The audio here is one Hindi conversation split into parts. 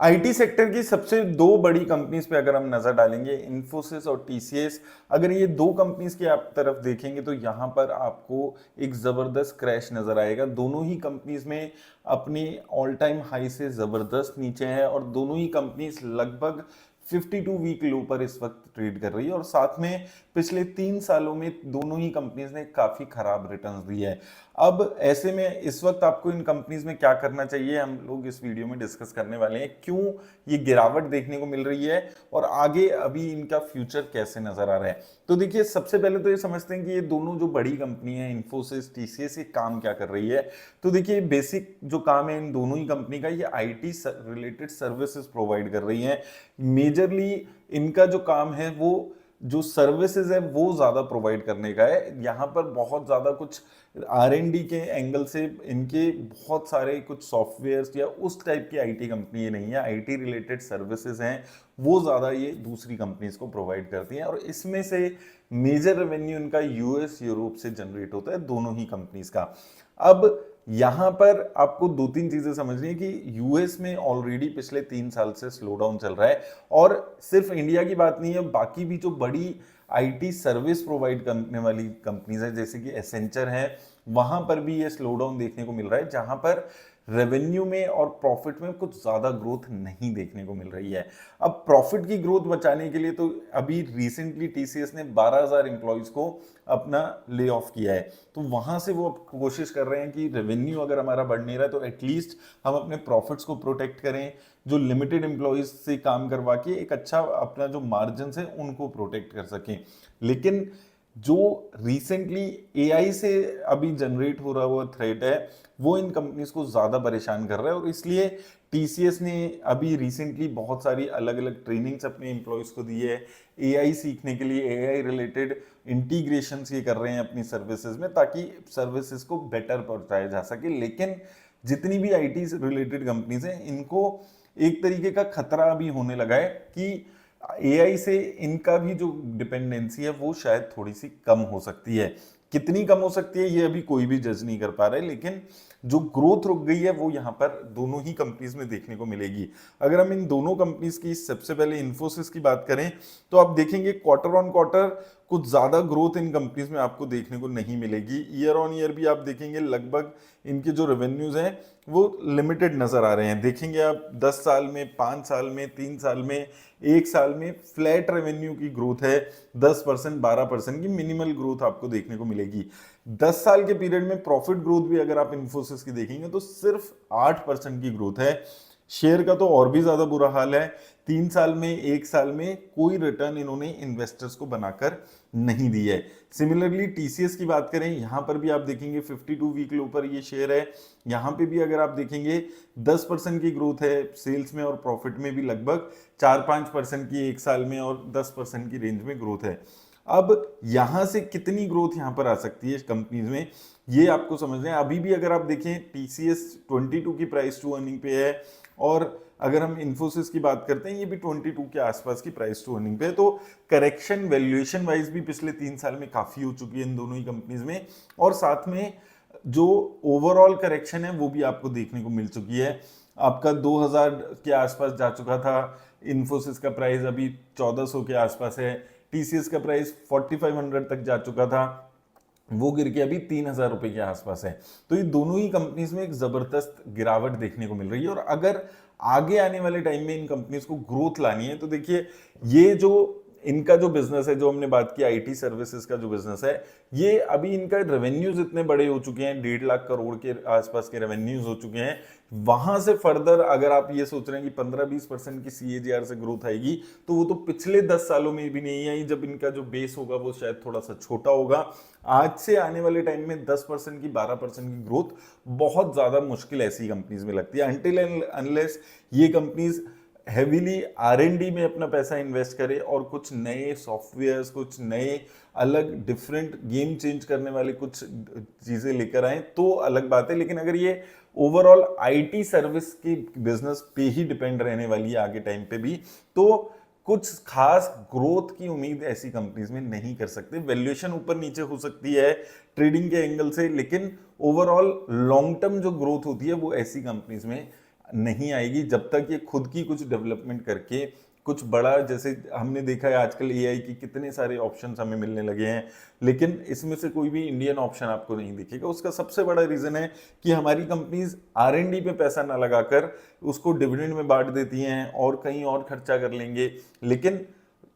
आईटी सेक्टर की सबसे दो बड़ी कंपनीज पे अगर हम नजर डालेंगे, इन्फोसिस और टीसीएस, अगर ये दो कंपनीज की आप तरफ देखेंगे तो यहाँ पर आपको एक जबरदस्त क्रैश नजर आएगा। दोनों ही कंपनीज में अपनी ऑल टाइम हाई से जबरदस्त नीचे है और दोनों ही कंपनीज लगभग 52 वीक लो पर इस वक्त ट्रेड कर रही है और साथ में पिछले 3 सालों में दोनों ही कंपनीज ने काफी खराब रिटर्न्स दिए है। अब ऐसे में इस वक्त आपको इन कंपनीज में क्या करना चाहिए, हम लोग इस वीडियो में डिस्कस करने वाले हैं। क्यों ये गिरावट देखने को मिल रही है और आगे अभी इनका फ्यूचर कैसे नजर आ रहा है। तो देखिए, सबसे पहले तो ये समझते हैं कि ये दोनों जो बड़ी कंपनी है, इन्फोसिस, टीसीएस, ये काम क्या कर रही है। तो देखिए, बेसिक जो काम है इन दोनों ही कंपनी का, ये आईटी रिलेटेड सर्विसेज प्रोवाइड कर रही है। मेजरली इनका जो काम है वो जो सर्विसेज है वो ज्यादा प्रोवाइड करने का है। यहाँ पर बहुत ज्यादा कुछ आर&डी के एंगल से इनके बहुत सारे कुछ सॉफ्टवेयर्स या उस टाइप की आईटी कंपनी नहीं है। आईटी रिलेटेड सर्विसेज हैं वो ज्यादा ये दूसरी कंपनीज को प्रोवाइड करती हैं और इसमें से मेजर रेवेन्यू इनका यूएस यूरोप से जनरेट होता है, दोनों ही कंपनीज का। अब यहां पर आपको दो तीन चीजें समझनी है कि यूएस में ऑलरेडी पिछले 3 साल से स्लो डाउन चल रहा है और सिर्फ इंडिया की बात नहीं है, बाकी भी जो बड़ी आईटी सर्विस प्रोवाइड करने वाली कंपनीज है जैसे कि एसेंचर है, वहां पर भी ये स्लो डाउन देखने को मिल रहा है, जहां पर रेवेन्यू में और प्रॉफिट में कुछ ज्यादा ग्रोथ नहीं देखने को मिल रही है। अब प्रॉफिट की ग्रोथ बचाने के लिए तो अभी रिसेंटली टीसीएस ने 12,000 एम्प्लॉयज को अपना ले ऑफ किया है, तो वहां से वो कोशिश कर रहे हैं कि रेवेन्यू अगर हमारा बढ़ नहीं रहा है तो एटलीस्ट हम अपने प्रॉफिट्स को प्रोटेक्ट करें, जो लिमिटेड एम्प्लॉयज से काम करवा के एक अच्छा अपना जो मार्जिन है उनको प्रोटेक्ट कर सकें। लेकिन जो रिसेंटली एआई से अभी जनरेट हो रहा हुआ थ्रेट है वो इन कंपनीज को ज्यादा परेशान कर रहा है और इसलिए टीसीएस ने अभी रिसेंटली बहुत सारी अलग अलग ट्रेनिंग्स अपने एम्प्लॉयज को दी है एआई सीखने के लिए। एआई रिलेटेड इंटीग्रेशंस ये कर रहे हैं अपनी सर्विसेज में ताकि सर्विसेज को बेटर पहुंचाया जा सके। लेकिन जितनी भी आईटी रिलेटेड कंपनीज हैं इनको एक तरीके का खतरा अभी होने लगा है कि एआई से इनका भी जो डिपेंडेंसी है वो शायद थोड़ी सी कम हो सकती है। कितनी कम हो सकती है ये अभी कोई भी जज नहीं कर पा रहा है, लेकिन जो ग्रोथ रुक गई है वो यहाँ पर दोनों ही कंपनीज में देखने को मिलेगी। अगर हम इन दोनों कंपनीज की सबसे पहले इन्फोसिस की बात करें तो आप देखेंगे क्वार्टर ऑन क्वार्टर कुछ ज्यादा ग्रोथ इन कंपनीज में आपको देखने को नहीं मिलेगी। ईयर ऑन ईयर भी आप देखेंगे लगभग इनके जो रेवेन्यूज हैं वो लिमिटेड नजर आ रहे हैं। देखेंगे आप 10 साल में, 5 साल में, 3 साल में, 1 साल में फ्लैट रेवेन्यू की ग्रोथ है 10%, 12% की मिनिमल ग्रोथ आपको देखने को मिलेगी। 10 साल के पीरियड में प्रॉफिट ग्रोथ भी अगर आप इन्फोसिस की देखेंगे तो सिर्फ 8% की ग्रोथ है। शेयर का तो और भी ज्यादा बुरा हाल है, 3 साल में, 1 साल में कोई रिटर्न इन्होंने इन्वेस्टर्स को बनाकर नहीं दी है। सिमिलरली टीसीएस की बात करें, यहां पर भी आप देखेंगे 52 वीक लो पर ये शेयर है। यहां पे भी अगर आप देखेंगे 10% की ग्रोथ है सेल्स में और प्रॉफिट में भी लगभग 4-5% की 1 साल में और 10% की रेंज में ग्रोथ है। अब यहां से कितनी ग्रोथ यहां पर आ सकती है कंपनीज में ये आपको समझना है। अभी भी अगर आप देखें टीसीएस 22 की प्राइस टू अर्निंग पे है और अगर हम इन्फोसिस की बात करते हैं ये भी 22 के आसपास की प्राइस टू अर्निंग पे है। तो करेक्शन वैल्यूएशन वाइज भी पिछले 3 साल में काफी हो चुकी है इन दोनों ही कंपनीज में और साथ में जो ओवरऑल करेक्शन है वो भी आपको देखने को मिल चुकी है। आपका 2000 के आसपास जा चुका था, इन्फोसिस का प्राइस अभी 1400 के आसपास है, टीसीएस का प्राइस 4500 तक जा चुका था, वो गिर के अभी 3000 रुपए के आसपास है। तो ये दोनों ही कंपनीज में एक जबरदस्त गिरावट देखने को मिल रही है और अगर आगे आने वाले टाइम में इन कंपनीज को ग्रोथ लानी है तो देखिए, ये जो इनका जो बिजनेस है, जो हमने बात की आईटी सर्विसेज का जो बिजनेस है, ये अभी इनका रेवेन्यूज इतने बड़े हो चुके हैं, 1.5 लाख करोड़ के आसपास के रेवेन्यूज हो चुके हैं। वहां से फर्दर अगर आप ये सोच रहे हैं कि 15-20% की सीएजीआर से ग्रोथ आएगी तो वो तो पिछले 10 सालों में भी नहीं आई, जब इनका जो बेस होगा वो शायद थोड़ा सा छोटा होगा। आज से आने वाले टाइम में 10% की, 12% की ग्रोथ बहुत ज्यादा मुश्किल ऐसी कंपनीज में लगती है, अनटिल एंड अनलेस ये कंपनीज हेवीली आर&डी में अपना पैसा इन्वेस्ट करे और कुछ नए सॉफ्टवेयर्स, कुछ नए अलग डिफरेंट गेम चेंज करने वाले कुछ चीजें लेकर आए तो अलग बात है। लेकिन अगर ये ओवरऑल आईटी सर्विस की बिजनेस पे ही डिपेंड रहने वाली है आगे टाइम पे भी, तो कुछ खास ग्रोथ की उम्मीद ऐसी कंपनीज में नहीं कर सकते। वैल्यूएशन ऊपर नीचे हो सकती है ट्रेडिंग के एंगल से, लेकिन ओवरऑल लॉन्ग टर्म जो ग्रोथ होती है वो ऐसी कंपनीज में नहीं आएगी जब तक ये खुद की कुछ डेवलपमेंट करके कुछ बड़ा, जैसे हमने देखा है आजकल एआई की कितने सारे ऑप्शंस हमें मिलने लगे हैं, लेकिन इसमें से कोई भी इंडियन ऑप्शन आपको नहीं दिखेगा। उसका सबसे बड़ा रीजन है कि हमारी कंपनीज आर&डी पे पैसा ना लगाकर उसको डिविडेंड में बांट देती हैं और कहीं और खर्चा कर लेंगे, लेकिन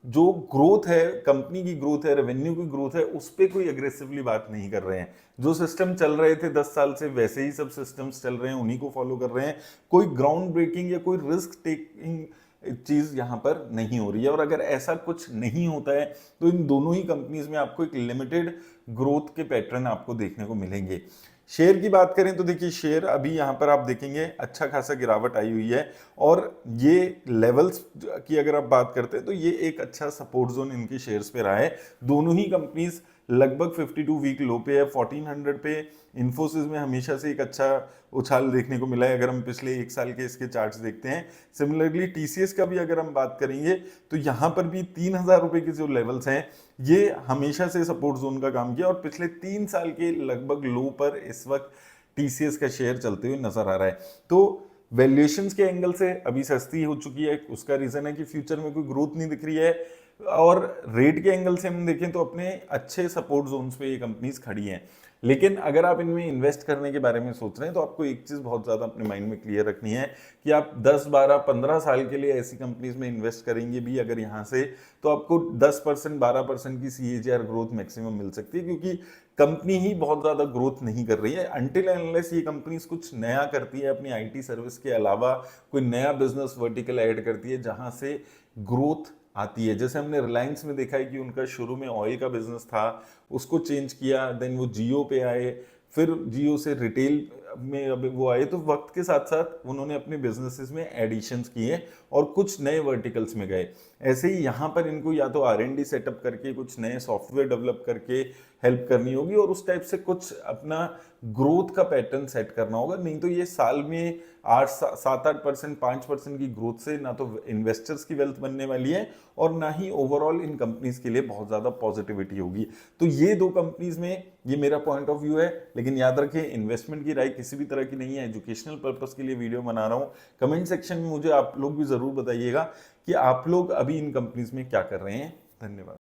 जो ग्रोथ है, कंपनी की ग्रोथ है, रेवेन्यू की ग्रोथ है, उस पर कोई अग्रेसिवली बात नहीं कर रहे हैं। जो सिस्टम चल रहे थे 10 साल से वैसे ही सब सिस्टम्स चल रहे हैं, उन्हीं को फॉलो कर रहे हैं। कोई ग्राउंड ब्रेकिंग या कोई रिस्क टेकिंग चीज यहां पर नहीं हो रही है। और अगर ऐसा कुछ नहीं होता है तो इन दोनों ही कंपनीज में आपको एक लिमिटेड ग्रोथ के पैटर्न आपको देखने को मिलेंगे। शेयर की बात करें तो देखिए शेयर अभी यहाँ पर आप देखेंगे अच्छा खासा गिरावट आई हुई है, और ये लेवल्स की अगर आप बात करते हैं तो ये एक अच्छा सपोर्ट जोन इनकी शेयर्स पे रहा है। दोनों ही कंपनीज लगभग 52 वीक लो पे है, 1400 पे। इन्फोसिस में हमेशा से एक अच्छा उछाल देखने को मिला है अगर हम पिछले एक साल के इसके चार्ट्स देखते हैं। सिमिलरली टीसीएस का भी अगर हम बात करेंगे तो यहाँ पर भी 3000 रुपए के जो लेवल्स हैं ये हमेशा से सपोर्ट जोन का काम किया, और पिछले 3 साल के लगभग लो पर इस वक्त टीसीएस का शेयर चलते हुए नजर आ रहा है। तो वैल्यूएशंस के एंगल से अभी सस्ती हो चुकी है, उसका रीजन है कि फ्यूचर में कोई ग्रोथ नहीं दिख रही है, और रेट के एंगल से हम देखें तो अपने अच्छे सपोर्ट जोन्स पे ये कंपनीज खड़ी हैं। लेकिन अगर आप इनमें इन्वेस्ट करने के बारे में सोच रहे हैं तो आपको एक चीज बहुत ज्यादा अपने माइंड में क्लियर रखनी है कि आप 10, 12, 15 साल के लिए ऐसी कंपनीज में इन्वेस्ट करेंगे भी अगर यहाँ से, तो आपको 10%, 12% की CAGR ग्रोथ मैक्सिमम मिल सकती है, क्योंकि कंपनी ही बहुत ज्यादा ग्रोथ नहीं कर रही है। अनटिल अनलेस ये कंपनीज कुछ नया करती है अपनी IT सर्विस के अलावा, कोई नया बिजनेस वर्टिकल ऐड करती है जहां से ग्रोथ आती है। जैसे हमने रिलायंस में देखा है कि उनका शुरू में ऑयल का बिजनेस था, उसको चेंज किया, देन वो जियो पे आए, फिर जियो से रिटेल में अब वो आए, तो वक्त के साथ साथ उन्होंने अपने बिजनेसेस में एडिशंस किए और कुछ नए वर्टिकल्स में गए। ऐसे ही यहाँ पर इनको या तो R&D सेटअप करके कुछ नए सॉफ्टवेयर डेवलप करके हेल्प करनी होगी, और उस टाइप से कुछ अपना ग्रोथ का पैटर्न सेट करना होगा। नहीं तो ये साल में 7-8%, 5% की ग्रोथ से ना तो इन्वेस्टर्स की वेल्थ बनने वाली है और ना ही ओवरऑल इन कंपनीज के लिए बहुत ज्यादा पॉजिटिविटी होगी। तो ये दो कंपनीज में ये मेरा पॉइंट ऑफ व्यू है, लेकिन याद रखें इन्वेस्टमेंट की राय किसी भी तरह की नहीं है, एजुकेशनल पर्पस के लिए वीडियो बना रहा हूँ। कमेंट सेक्शन में मुझे आप लोग भी जरूर बताइएगा कि आप लोग अभी इन कंपनीज में क्या कर रहे हैं। धन्यवाद।